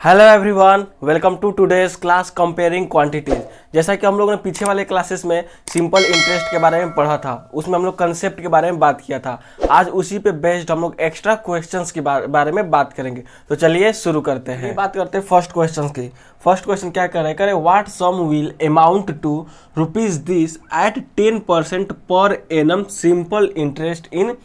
Hello everyone, welcome to today's class comparing quantities. जैसा कि हम लोगों ने पीछे वाले क्लासेस में सिंपल इंटरेस्ट के बारे में पढ़ा था, उसमें हम लोग कंसेप्ट के बारे में बात किया था। आज उसी पे बेस्ड हम लोग एक्स्ट्रा क्वेश्चंस के बारे में बात करेंगे। तो चलिए शुरू करते हैं। बात करते हैं फर्स्ट क्वेश्चन की। फर्स्ट क्वेश्चन क्या करे what sum will amount to rupees this at 10% per annum simple interest in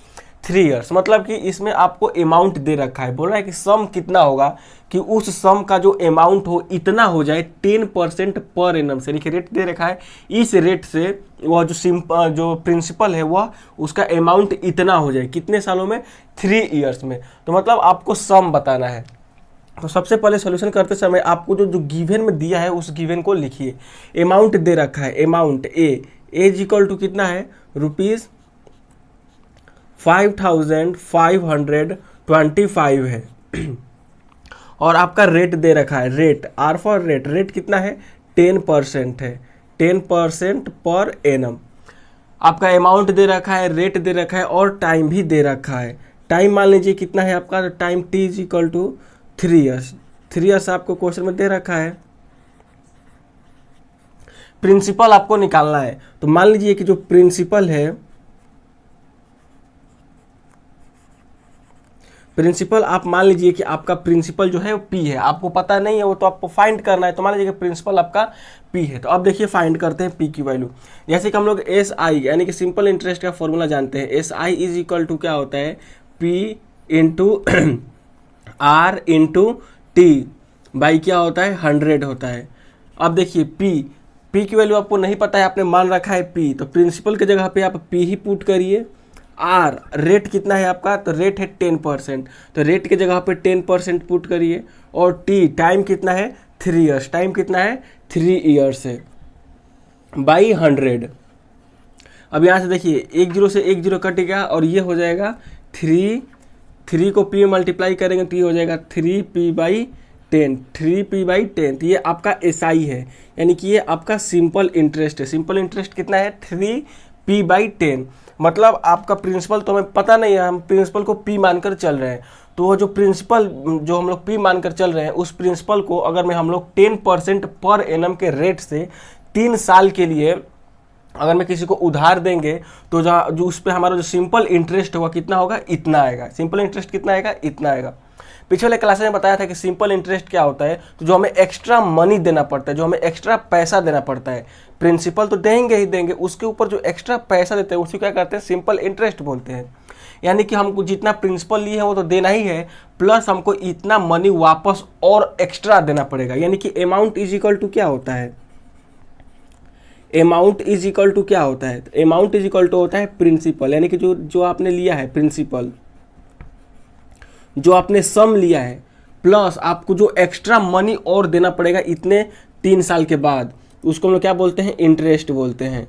3 years. मतलब कि इसमें आपको अमाउंट दे रखा है, बोल रहा है कि सम कितना होगा कि उस सम का जो अमाउंट हो इतना हो जाए 10% पर एनम से। देखिए रेट दे रखा है, इस रेट से वह जो प्रिंसिपल है वह उसका अमाउंट इतना हो जाए कितने सालों में, 3 ईयर्स में। तो मतलब आपको सम बताना है। तो सबसे पहले सॉल्यूशन करते समय आपको जो गिवन में दिया है उस गिवन को लिखिए। अमाउंट दे रखा है, amount A is equal to कितना है, रुपीज 5525 है। और आपका रेट दे रखा है, रेट आर फॉर रेट कितना है, 10% है, 10% पर एनम। आपका अमाउंट दे रखा है, रेट दे रखा है और टाइम भी दे रखा है। टाइम मान लीजिए कितना है आपका, तो time T is equal to 3 years. 3 years आपको क्वेश्चन में दे रखा है। प्रिंसिपल आपको निकालना है, तो मान लीजिए कि जो प्रिंसिपल है, प्रिंसिपल आप मान लीजिए कि आपका प्रिंसिपल जो है वो पी है, आपको पता नहीं है वो तो आपको फाइंड करना है। तो मान लीजिए कि प्रिंसिपल आपका पी है। तो अब देखिए फाइंड करते हैं पी की वैल्यू। जैसे कि हम लोग एस आई यानी कि सिंपल इंटरेस्ट का फॉर्मूला जानते हैं। S I is equal to क्या होता है, P into R into T by क्या होता है, 100 होता है। अब देखिए पी की वैल्यू आपको नहीं पता है, आपने मान रखा है पी, तो प्रिंसिपल की जगह पे आप पी ही पुट करिए। आर रेट कितना है आपका, तो रेट है 10%, तो रेट की जगह पे 10% पुट करिए। और टी टाइम कितना है, 3 ईयर्स, टाइम कितना है 3 ईयर्स है, बाई 100। अब यहाँ से देखिए 1 0 से 1 0 कटेगा और ये हो जाएगा 3 को पी मल्टीप्लाई करेंगे तो ये हो जाएगा 3p/10, 3p/10। तो ये आपका एसआई है, यानी कि ये आपका सिंपल इंटरेस्ट है। सिंपल इंटरेस्ट कितना है, 3p/10। मतलब आपका प्रिंसिपल तो हमें पता नहीं है, हम प्रिंसिपल को पी मानकर चल रहे हैं। तो वो जो प्रिंसिपल जो हम लोग पी मानकर चल रहे हैं उस प्रिंसिपल को अगर मैं हम लोग 10% पर एनम के रेट से 3 साल के लिए अगर मैं किसी को उधार देंगे तो जो उस पर हमारा जो सिंपल इंटरेस्ट होगा कितना होगा, इतना आएगा। सिंपल इंटरेस्ट कितना आएगा, इतना आएगा। पिछले क्लास में बताया था कि सिंपल इंटरेस्ट क्या होता है, तो जो हमें एक्स्ट्रा मनी देना पड़ता है, जो हमें एक्स्ट्रा पैसा देना पड़ता है। प्रिंसिपल तो देंगे ही देंगे, उसके ऊपर जो एक्स्ट्रा पैसा देते हैं उसी क्या करते हैं, सिंपल इंटरेस्ट बोलते हैं। यानी कि हमको जितना प्रिंसिपल लिए है वो तो देना ही है, प्लस हमको इतना मनी वापस और एक्स्ट्रा देना पड़ेगा। यानी कि अमाउंट इज इक्वल टू क्या होता है, अमाउंट इज इक्वल टू क्या होता है, अमाउंट इज इक्वल टू होता है प्रिंसिपल। यानी कि जो आपने लिया है प्रिंसिपल, जो आपने सम लिया है, प्लस आपको जो एक्स्ट्रा मनी और देना पड़ेगा इतने 3 साल के बाद, उसको हम लोग क्या बोलते हैं, इंटरेस्ट बोलते हैं,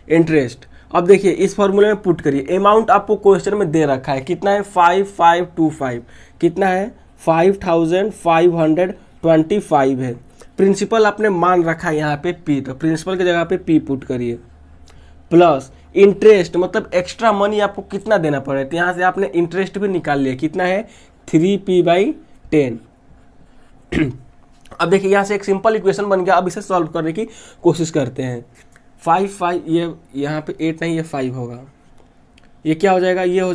इंटरेस्ट। अब देखिए इस फॉर्मूले में पुट करिए। अमाउंट आपको क्वेश्चन में दे रखा है, कितना है, 5525, कितना है, 5525 है। प्रिंसिपल आपने मान रखा है यहाँ पे पी, तो प्रिंसिपल की जगह पे पी पुट करिए, प्लस इंटरेस्ट मतलब एक्स्ट्रा मनी आपको कितना देना पड़ेगा। तो यहाँ से आपने इंटरेस्ट भी निकाल लिया, कितना है, 3p/10। अब देखिए यहाँ से एक सिंपल इक्वेशन बन गया। अब इसे सॉल्व करने की कोशिश करते हैं। 5 ये यहाँ पे 8 नहीं, ये 5 होगा। ये क्या हो जाएगा, ये हो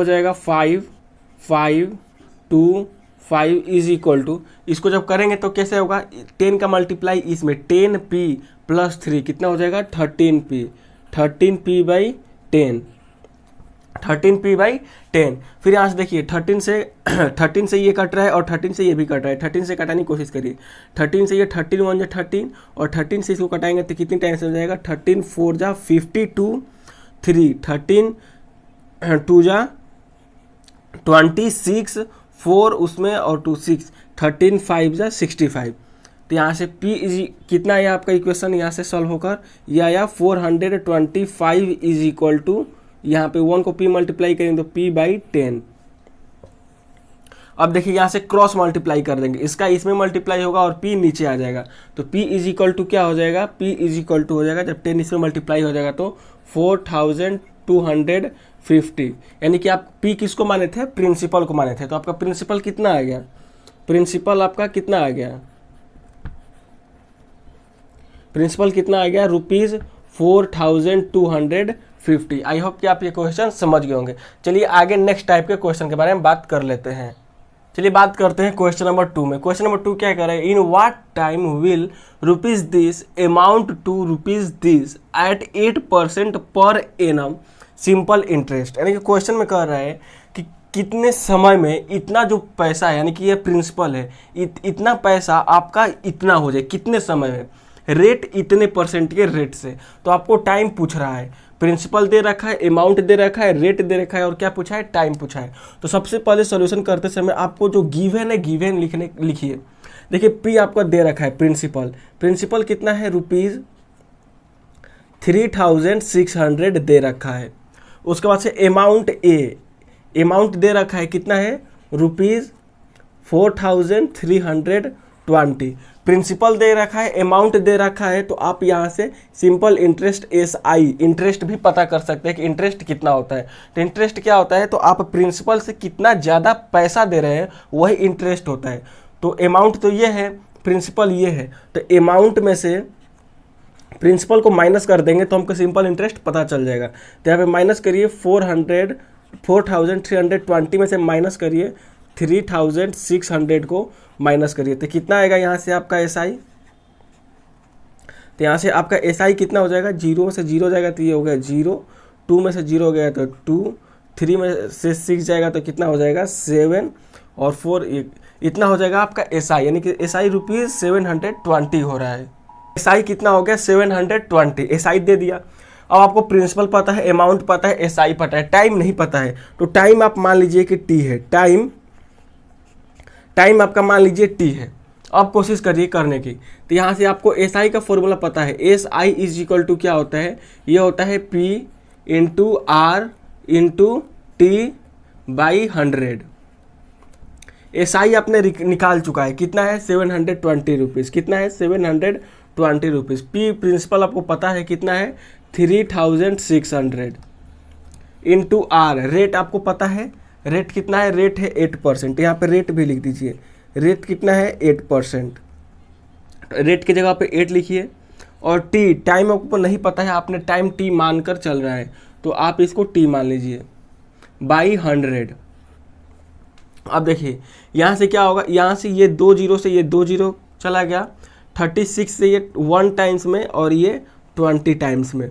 जाएगा 5 5 2 5 इज इक्वल टू, इसको जब करेंगे तो कैसे होगा, 10 का मल्टीप्लाई इसमें 10p + 3 कितना हो जाएगा, 13p, 13p/10, 13p/10। फिर यहाँ से देखिए 13 से ये कट रहा है और 13 से ये भी कट रहा है। 13 से कटाने की कोशिश करिए, 13 से ये 13 1 जा 13 और 13 से इसको कटाएंगे तो कितनी टाइम से हो जाएगा, 13 4 जा 52, 3 13 2 जा 26, 4 उसमें और 2 6, 13 5 जा 65। तो यहाँ से P इज कितना है आपका इक्वेशन, यहाँ से सॉल्व होकर यह आया 425 इज इक्वल टू, यहाँ पे 1 को P मल्टीप्लाई करेंगे तो p/10। अब देखिए यहाँ से क्रॉस मल्टीप्लाई कर देंगे, इसका इसमें मल्टीप्लाई होगा और P नीचे आ जाएगा। तो P इज इक्वल टू क्या हो जाएगा, P इज इक्वल टू हो जाएगा, जब 10 इसमें मल्टीप्लाई हो जाएगा तो 4000 250, यानी कि आप पी किसको माने थे, प्रिंसिपल को माने थे। तो आपका प्रिंसिपल कितना आ गया, प्रिंसिपल आपका कितना आ गया, प्रिंसिपल कितना आ गया, ₹4250। आई होप कि आप ये क्वेश्चन समझ गए होंगे। चलिए आगे नेक्स्ट टाइप के क्वेश्चन के बारे में बात कर लेते हैं। चलिए बात करते हैं क्वेश्चन नंबर 2 में। क्वेश्चन नंबर 2 क्या कर रहा है, in what time will rupees this amount to rupees this at 8% per annum simple interest. यानी कि क्वेश्चन में कह रहा है कि कितने समय में इतना जो पैसा है, यानी कि ये प्रिंसिपल है, इतना पैसा आपका इतना हो जाए, कितने समय में, रेट इतने परसेंट के रेट से। तो आपको टाइम पूछ रहा है, प्रिंसिपल दे रखा है, अमाउंट दे रखा है, रेट दे रखा है, और क्या पूछा है, टाइम पूछा है। तो सबसे पहले सॉल्यूशन करते समय आपको जो गिवन है, गिवन लिखिए। देखिए पी आपका दे रखा है, प्रिंसिपल कितना है, ₹3600 दे रखा है। उसके बाद से अमाउंट दे रखा है, कितना है, ₹4320। प्रिंसिपल दे रखा है, अमाउंट दे रखा है, तो आप यहाँ से सिंपल इंटरेस्ट SI इंटरेस्ट भी पता कर सकते हैं कि इंटरेस्ट कितना होता है। तो इंटरेस्ट क्या होता है, तो आप प्रिंसिपल से कितना ज़्यादा पैसा दे रहे हैं वही इंटरेस्ट होता है। तो अमाउंट तो ये है, प्रिंसिपल ये है, तो अमाउंट में से प्रिंसिपल को माइनस कर देंगे तो हमको सिंपल इंटरेस्ट पता चल जाएगा। तो यहाँ पे माइनस करिए 4320 में से माइनस करिए 3600 को माइनस करिए, तो कितना आएगा यहाँ से आपका SI। तो यहाँ से आपका SI कितना हो जाएगा, 0 से 0 जाएगा तो ये हो गया 0, 2 में से 0 हो गया तो 2, 3 में से 6 जाएगा तो कितना हो जाएगा 7, और 4 इतना हो जाएगा आपका SI, यानी कि SI ₹720 हो रहा है। SI कितना हो गया 720, SI दे दिया। अब आपको प्रिंसिपल पता है, अमाउंट पता है, SI पता है, टाइम नहीं पता है। तो टाइम आप मान लीजिए कि T है, टाइम आपका मान लीजिए T है। अब कोशिश करिए करने की। तो यहाँ से आपको SI का फॉर्मूला पता है, SI इज इक्वल टू क्या होता है, ये होता है P into R into T/100। SI आपने निकाल चुका है, कितना है ₹720, कितना है ₹720। P प्रिंसिपल आपको पता है कितना है 3600 इंटू R, रेट आपको पता है, रेट कितना है, रेट है 8%। यहाँ पे रेट भी लिख दीजिए, रेट कितना है 8%, रेट की जगह पे 8 लिखिए। और T, टाइम आपको नहीं पता है, आपने टाइम T मानकर चल रहा है तो आप इसको T मान लीजिए बाई 100। अब देखिए यहाँ से क्या होगा, यहाँ से ये 2 0 से ये 2 0 चला गया, 36 से ये 1 टाइम्स में और ये 20 टाइम्स में।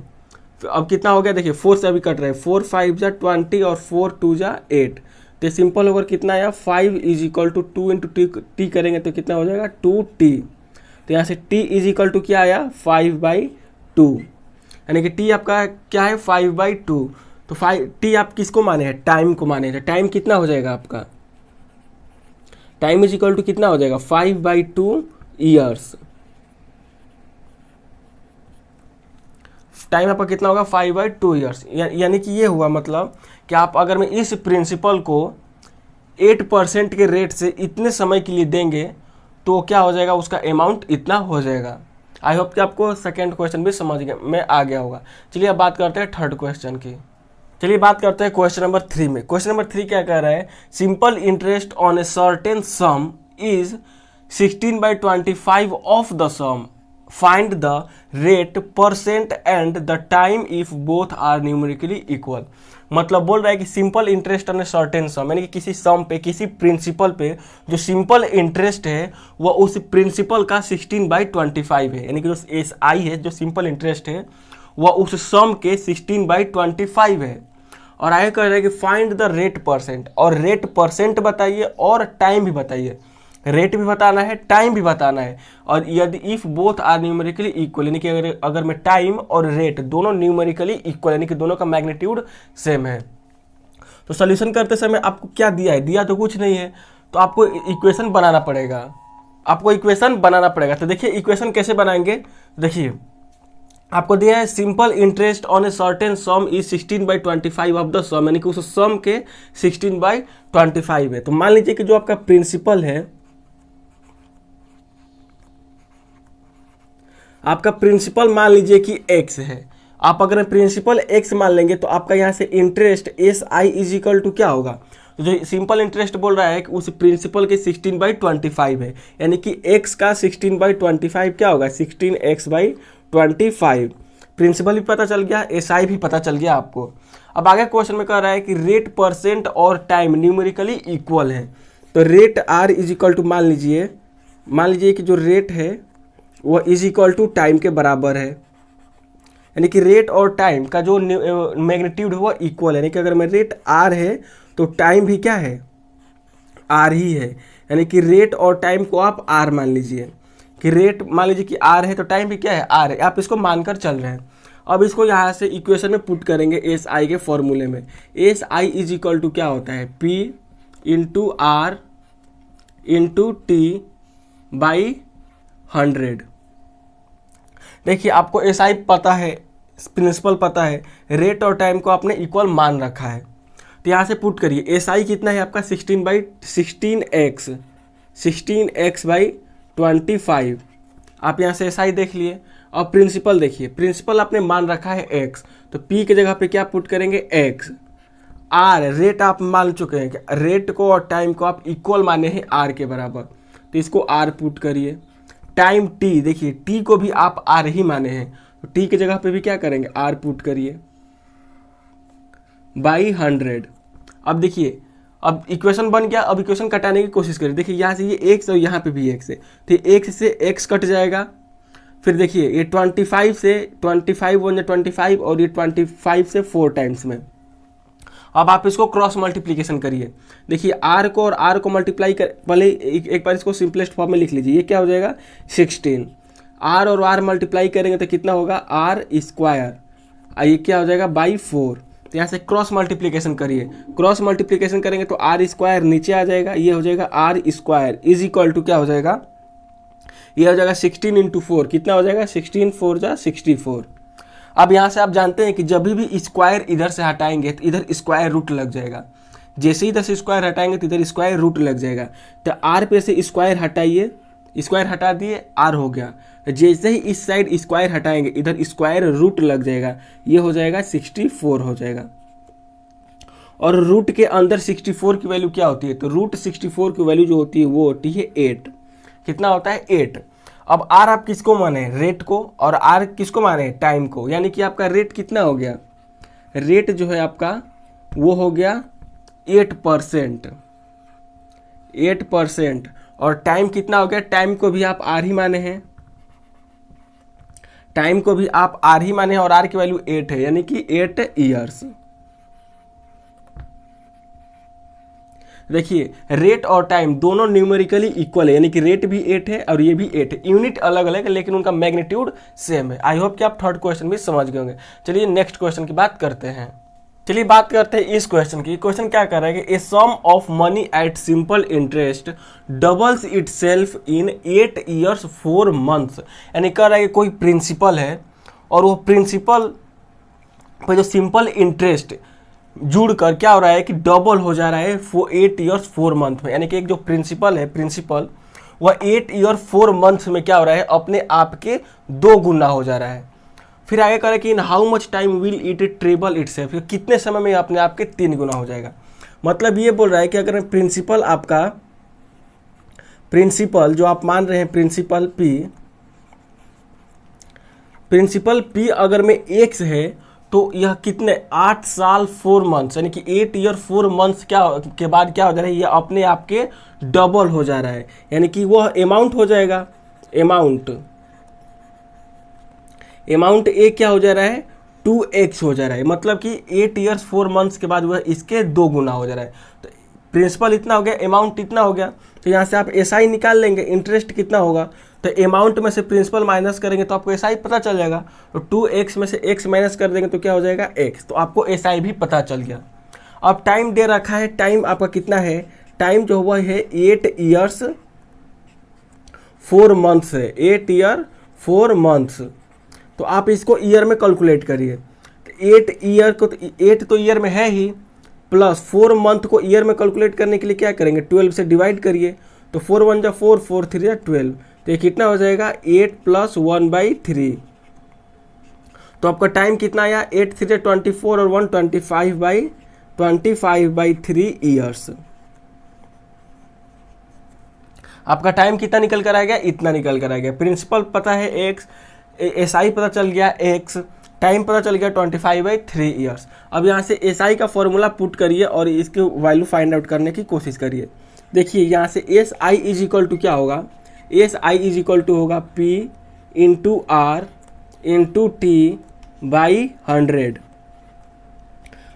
अब कितना हो गया, देखिए 4 से अभी कट रहा है, 4 5 जा 20 और 4 2 जा 8। तो सिंपल ओवर कितना आया, 5 is equal to 2 into T करेंगे तो कितना हो जाएगा 2T। तो यहाँ से T इज इक्वल टू क्या आया 5/2, यानी कि T आपका क्या है 5/2। तो T आप किसको माने हैं, टाइम को माने हैं। टाइम कितना हो जाएगा आपका, टाइम इज इक्वल टू कितना हो जाएगा 5/2 ईयर्स। टाइम आपका कितना होगा 5/2 ईयर्स, यानी कि ये हुआ मतलब कि आप अगर मैं इस प्रिंसिपल को 8% के रेट से इतने समय के लिए देंगे तो क्या हो जाएगा, उसका अमाउंट इतना हो जाएगा। आई होप कि आपको सेकंड क्वेश्चन भी समझ में आ गया होगा। चलिए अब बात करते हैं थर्ड क्वेश्चन की। चलिए बात करते हैं क्वेश्चन नंबर 3 में। क्वेश्चन नंबर 3 क्या कह रहा है, simple interest on a certain sum is 16/25 of the sum, find the rate, percent and the time if both are numerically equal. मतलब बोल रहा है कि simple interest on a certain sum, यानी कि किसी सम पे, किसी प्रिंसिपल पे जो सिंपल इंटरेस्ट है वह उस प्रिंसिपल का 16/25 है, यानी कि जो SI है, जो सिंपल इंटरेस्ट है वह उस सम के 16/25 है। और आगे कह रहा है कि फाइंड द रेट परसेंट, और रेट परसेंट बताइए और टाइम भी बताइए। रेट भी बताना है, टाइम भी बताना है। और यदि if both are numerically equal, यानी कि अगर मैं टाइम और रेट दोनों न्यूमेरिकली इक्वल, यानी कि दोनों का मैग्नीट्यूड सेम है। तो सॉल्यूशन करते समय आपको क्या दिया है, दिया तो कुछ नहीं है, तो आपको इक्वेशन बनाना पड़ेगा, तो देखिए इक्वेशन कैसे बनाएंगे। देखिए आपको दिया है simple interest on a certain sum is 16/25 of the sum, यानी कि उस सम के 16/25 है। तो मान लीजिए कि जो आपका प्रिंसिपल है, आपका प्रिंसिपल मान लीजिए कि x है आप अगर प्रिंसिपल x मान लेंगे तो आपका यहाँ से interest S I is equal to क्या होगा, तो जो सिंपल इंटरेस्ट बोल रहा है कि उस प्रिंसिपल के 16/25 है, यानी कि x का 16/25 क्या होगा, 16x/25। प्रिंसिपल भी पता चल गया, एस आई भी पता चल गया आपको। अब आगे क्वेश्चन में कह रहा है कि रेट परसेंट और टाइम न्यूमेरिकली इक्वल है, तो rate r is equal to मान लीजिए कि जो रेट है वो इज इक्वल टू टाइम के बराबर है, यानी कि रेट और टाइम का जो मैग्नीट्यूड है वो इक्वल है, यानी कि अगर मैं रेट r है तो टाइम भी क्या है, r ही है, यानी कि रेट और टाइम को आप r मान लीजिए कि रेट मान लीजिए कि r है तो टाइम भी क्या है, r है, आप इसको मानकर चल रहे हैं। अब इसको यहाँ से इक्वेशन में पुट करेंगे एस आई के फॉर्मूले में। S I is equal to क्या होता है, P into R into T by 100। देखिए आपको एस आई पता है, प्रिंसिपल पता है, रेट और टाइम को आपने इक्वल मान रखा है, तो यहाँ से पुट करिए। एस आई कितना है आपका 16x/25। आप यहाँ से एस आई देख लिए। और प्रिंसिपल देखिए, प्रिंसिपल आपने मान रखा है x, तो p के जगह पे क्या पुट करेंगे, x। r रेट आप मान चुके हैं कि रेट को और टाइम को आप इक्वल माने हैं r के बराबर, तो इसको r पुट करिए। टाइम t, देखिए t को भी आप r ही माने हैं, तो t के जगह पे भी क्या करेंगे, r पुट करिए बाई 100। अब देखिए अब इक्वेशन बन गया। अब इक्वेशन कटाने की कोशिश करिए। देखिए यहाँ से ये x और यहाँ पे भी x है, तो x से x कट जाएगा। फिर देखिए ये 25 से 25 1 25 और ये 25 से 4 टाइम्स में। अब आप इसको क्रॉस मल्टीप्लीकेशन करिए। देखिए r को और r को मल्टीप्लाई कर, पहले एक बार इसको सिंपलेस्ट फॉर्म में लिख लीजिए। ये क्या हो जाएगा 16, r और r मल्टीप्लाई करेंगे तो कितना होगा r स्क्वायर, ये क्या हो जाएगा बाई 4। तो यहाँ से क्रॉस मल्टीप्लीकेशन करिए। क्रॉस मल्टीप्लीकेशन करेंगे तो r स्क्वायर नीचे आ जाएगा, ये हो जाएगा r square is equal to क्या हो जाएगा, ये हो जाएगा 16 इंटू 4, कितना हो जाएगा 16 4 जा 64। अब यहाँ से आप जानते हैं कि जब भी स्क्वायर इधर से हटाएंगे तो इधर स्क्वायर रूट लग जाएगा। जैसे ही इधर से स्क्वायर हटाएंगे तो इधर स्क्वायर रूट लग जाएगा। तो r पे से स्क्वायर हटाइए, स्क्वायर हटा दिए, r हो गया। जैसे ही इस साइड स्क्वायर हटाएंगे इधर स्क्वायर रूट लग जाएगा, ये हो जाएगा 64 हो जाएगा। और रूट के अंदर 64 की वैल्यू क्या होती है, तो रूट 64 की वैल्यू जो होती है वो होती है 8। कितना होता है 8। अब r आप किसको माने, रेट को, और r किसको माने, टाइम को, यानी कि आपका रेट कितना हो गया, रेट जो है आपका वो हो गया 8%, 8%। और टाइम कितना हो गया, टाइम को भी आप r ही माने हैं, टाइम को भी आप r ही माने हैं, और r की वैल्यू 8 है, यानी कि 8 ईयर्स। देखिए रेट और टाइम दोनों न्यूमेरिकली इक्वल है, यानी कि रेट भी 8 है और ये भी 8 है। यूनिट अलग अलग है लेकिन उनका मैग्नीट्यूड सेम है। आई होप कि आप थर्ड क्वेश्चन भी समझ गए होंगे। चलिए नेक्स्ट क्वेश्चन की बात करते हैं। चलिए बात करते हैं इस क्वेश्चन की। क्वेश्चन क्या कर रहा है कि a sum of money at simple interest doubles itself in 8 years 4 months. यानी कह रहा है कि कोई प्रिंसिपल है और वो प्रिंसिपल पर जो सिंपल इंटरेस्ट जुड़कर क्या हो रहा है कि डबल हो जा रहा है 8 ईयर्स 4 मंथ में। यानी कि एक जो प्रिंसिपल है, प्रिंसिपल वह 8 ईयर 4 मंथ्स में क्या हो रहा है, अपने आप के 2 गुना हो जा रहा है। फिर आगे कह रहा है कि in how much time will it treble itself, कितने समय में अपने आप के 3 गुना हो जाएगा। मतलब ये बोल रहा है कि अगर प्रिंसिपल आपका, प्रिंसिपल जो आप मान रहे हैं प्रिंसिपल P अगर में x है तो यह कितने 8 साल 4 मंथ्स, यानी कि 8 ईयर 4 मंथ्स क्या के बाद क्या हो जा रहा है, ये अपने आप के डबल हो जा रहा है। यानी कि वह अमाउंट हो जाएगा, अमाउंट ए क्या हो जा रहा है 2x हो जा रहा है। मतलब कि 8 ईयर्स 4 मंथ्स के बाद वह इसके 2 गुना हो जा रहा है। तो प्रिंसिपल इतना हो गया, अमाउंट इतना हो गया। तो यहाँ से आप SI निकाल लेंगे, इंटरेस्ट कितना होगा, तो अमाउंट में से प्रिंसिपल माइनस करेंगे तो आपको SI पता चल जाएगा। तो 2x में से x माइनस कर देंगे तो क्या हो जाएगा x, तो आपको SI भी पता चल गया। अब टाइम दे रखा है, टाइम आपका कितना है, टाइम जो हुआ है 8 ईयर्स 4 मंथ्स है, 8 ईयर 4 मंथ्स। तो आप इसको ईयर में कैलकुलेट करिए। 8 ईयर को, 8 तो ईयर में है ही, प्लस 4 मंथ को ईयर में कैलकुलेट करने के लिए क्या करेंगे 12 से डिवाइड करिए। तो 4 1 जा 4, 4 3 जा 12, तो ये कितना हो जाएगा 8 + 1/3। तो आपका टाइम कितना आया, 8 3 24 और 1 25/3 ईयर्स। आपका टाइम कितना निकल कर आ गया, इतना निकल कर आ गया। प्रिंसिपल पता है एक्स, एसआई पता चल गया एक्स, टाइम पता चल गया 25/3 ईयर्स। अब यहाँ से एसआई का फॉर्मूला पुट करिए और इसके वैल्यू फाइंड आउट करने की कोशिश करिए। देखिए यहाँ से S I is equal to क्या होगा, S I is equal to होगा P into R into T by 100।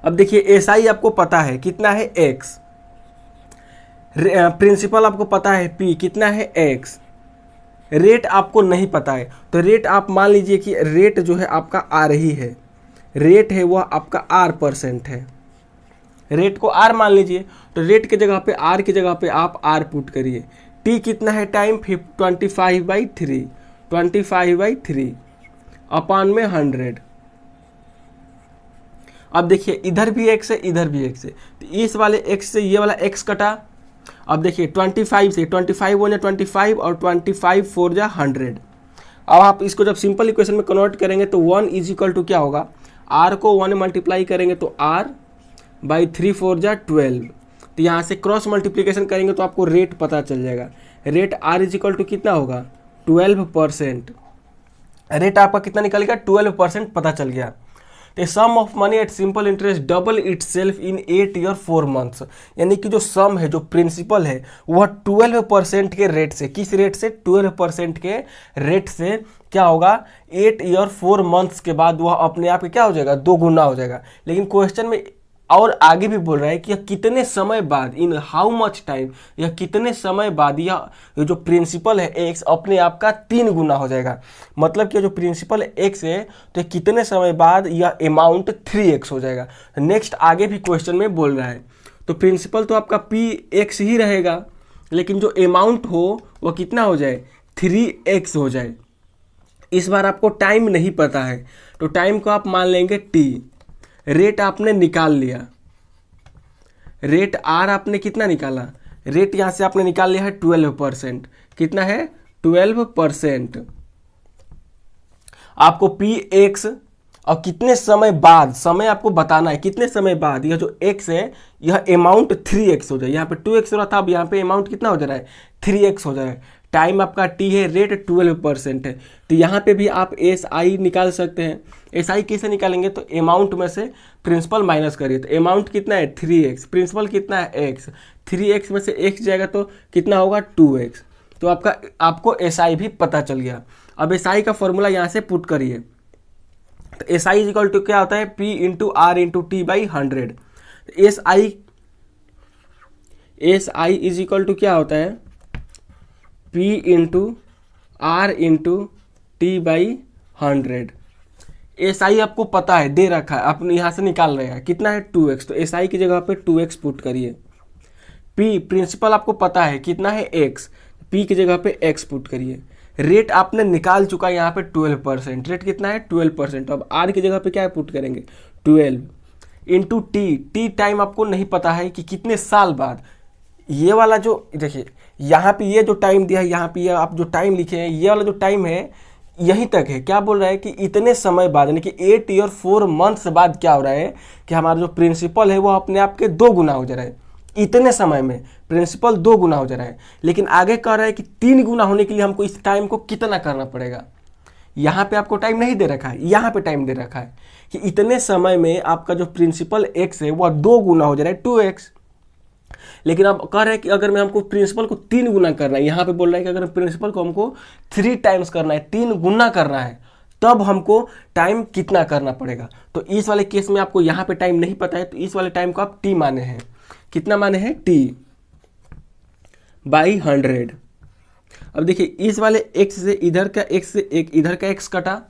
अब देखिए एस आई आपको पता है कितना है एक्स, प्रिंसिपल आपको पता है पी कितना है एक्स, रेट आपको नहीं पता है। तो रेट आप मान लीजिए कि रेट जो है आपका आर ही है, रेट है वह आपका R% है, रेट को आर मान लीजिए। तो रेट के जगह पे आर की जगह पे आप आर पुट करिए। टी कितना है टाइम, 25/3 अपान में 100। अब देखिए इधर भी एक्स है इधर भी एक्स है, तो इस वाले एक्स से ये वाला एक्स कटा। अब देखिए 25 से 25 1 25 और 25 4 जा 100। अब आप इसको जब सिंपल इक्वेशन में कन्वर्ट करेंगे तो 1 इज इक्वल टू क्या होगा, आर को 1 मल्टीप्लाई करेंगे तो r बाई 3 4 जा 12। तो यहाँ से क्रॉस मल्टीप्लीकेशन करेंगे तो आपको रेट पता चल जाएगा। Rate r is equal to कितना होगा 12%। रेट आपका कितना निकल गया 12% पता चल गया। तो sum of money at simple interest double itself in 8 year 4 months, यानी कि जो सम है जो प्रिंसिपल है वह 12% के रेट से, किस रेट से 12% के रेट से क्या होगा 8 ईयर 4 मंथ्स के बाद वह अपने आप क्या हो जाएगा, 2 गुना हो जाएगा। लेकिन क्वेश्चन में और आगे भी बोल रहा है कि यह कितने समय बाद, इन हाउ मच टाइम, यह कितने समय बाद यह जो प्रिंसिपल है एक्स अपने आप का 3 गुना हो जाएगा। मतलब कि जो प्रिंसिपल एक्स है तो कितने समय बाद यह अमाउंट 3x हो जाएगा। नेक्स्ट आगे भी क्वेश्चन में बोल रहा है। तो प्रिंसिपल तो आपका px ही रहेगा, लेकिन जो अमाउंट हो वह कितना हो जाए 3x हो जाए। इस बार आपको टाइम नहीं पता है तो टाइम को आप मान लेंगे t। रेट आपने निकाल लिया, रेट आर आपने कितना निकाला, रेट यहां से आपने निकाल लिया है 12%। कितना है 12%। आपको पी एक्स और कितने समय बाद, समय आपको बताना है कितने समय बाद यह जो x है यह अमाउंट 3x हो जाए। यहाँ पे 2x हो रहा था, अब यहाँ पे अमाउंट कितना हो जा रहा है 3x हो जाए। टाइम आपका t है, रेट 12% है। तो यहाँ पे भी आप एस आई निकाल सकते हैं। एस आई कैसे निकालेंगे, तो अमाउंट में से प्रिंसिपल माइनस करिए। तो अमाउंट कितना है 3x, प्रिंसिपल कितना है x, 3x में से x जाएगा तो कितना होगा 2x। तो आपको एस आई भी पता चल गया। अब एस आई का फॉर्मूला यहाँ से पुट करिए। तो एस आई इक्वल टू क्या होता है p into R into T by 100। S I is equal to क्या होता है p into R into T by 100। S I आपको पता है, दे रखा है, अपने यहाँ से निकाल रहे हैं कितना है 2x। तो एस आई की जगह पे 2x पुट करिए। p प्रिंसिपल आपको पता है कितना है x, p की जगह पे x पुट करिए। रेट आपने निकाल चुका है यहाँ पे 12%, रेट कितना है 12%। अब r की जगह पे क्या पुट करेंगे 12 इंटू टी टाइम आपको नहीं पता है कि कितने साल बाद। ये वाला जो देखिए यहाँ पे ये जो टाइम दिया है, यहाँ पे ये आप जो टाइम लिखे हैं ये वाला जो टाइम है यहीं तक है। क्या बोल रहा है कि इतने समय बाद, यानी कि 8 ईयर 4 मंथ्स बाद क्या हो रहा है कि हमारा जो प्रिंसिपल है वो अपने आप के 2 गुना हो जा रहा है। इतने समय में प्रिंसिपल 2 गुना हो जा रहा है। लेकिन आगे कह रहा है कि 3 गुना होने के लिए हमको इस टाइम को कितना करना पड़ेगा। यहाँ पे आपको टाइम नहीं दे रखा है, यहाँ पे टाइम दे रखा है कि इतने समय में आपका जो प्रिंसिपल x है वह 2 गुना हो जा रहा है 2x। लेकिन अब कह रहे हैं कि अगर मैं हमको प्रिंसिपल को 3 गुना करना है, यहाँ पे बोल रहा है कि अगर प्रिंसिपल को हमको 3 टाइम्स करना है, 3 गुना करना है, तब हमको टाइम कितना करना पड़ेगा। तो इस वाले केस में आपको यहाँ पे टाइम नहीं पता है, तो इस वाले टाइम को आप t माने हैं। कितना माने हैं t बाई 100। अब देखिए इस वाले x से इधर का x से इधर का x कटा,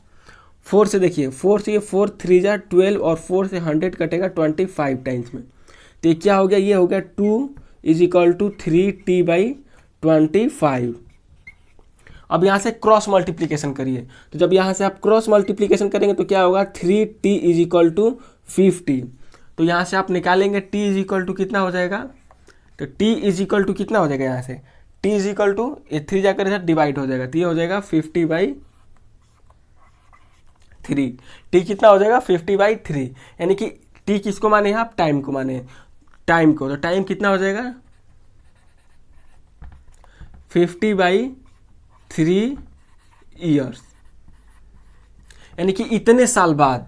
4 से देखिए 4 से ये 4 3 जा 12 और 4 से 100 कटेगा 25 टाइम्स में। तो ये क्या हो गया, ये हो गया 2 is equal to 3t by 25। अब यहाँ से क्रॉस मल्टीप्लीकेशन करिए। तो जब यहाँ से आप क्रॉस मल्टीप्लीकेशन करेंगे तो क्या होगा 3t इज इक्वल टू 50। तो यहाँ से आप निकालेंगे t इज इक्वल टू कितना हो जाएगा, तो t इज इक्वल टू कितना हो जाएगा, यहाँ से t इज इक्वल टू ये 3 जाकर इधर डिवाइड हो जाएगा, तो ये हो जाएगा 50 बाई 3। टी कितना हो जाएगा 50/3, यानी कि टी किसको माने हैं आप, टाइम को माने हैं, टाइम को। तो टाइम कितना हो जाएगा 50/3 ईयर्स, यानी कि इतने साल बाद,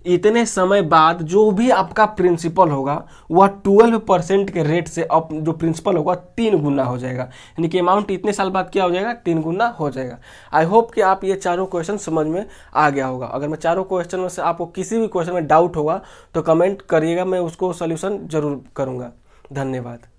इतने समय बाद जो भी आपका प्रिंसिपल होगा वह 12% के रेट से अब जो प्रिंसिपल होगा 3 गुना हो जाएगा, यानी कि अमाउंट इतने साल बाद क्या हो जाएगा 3 गुना हो जाएगा। आई होप कि आप ये चारों क्वेश्चन समझ में आ गया होगा। अगर मैं चारों क्वेश्चन में से आपको किसी भी क्वेश्चन में डाउट होगा तो कमेंट करिएगा, मैं उसको सोल्यूशन जरूर करूँगा। धन्यवाद।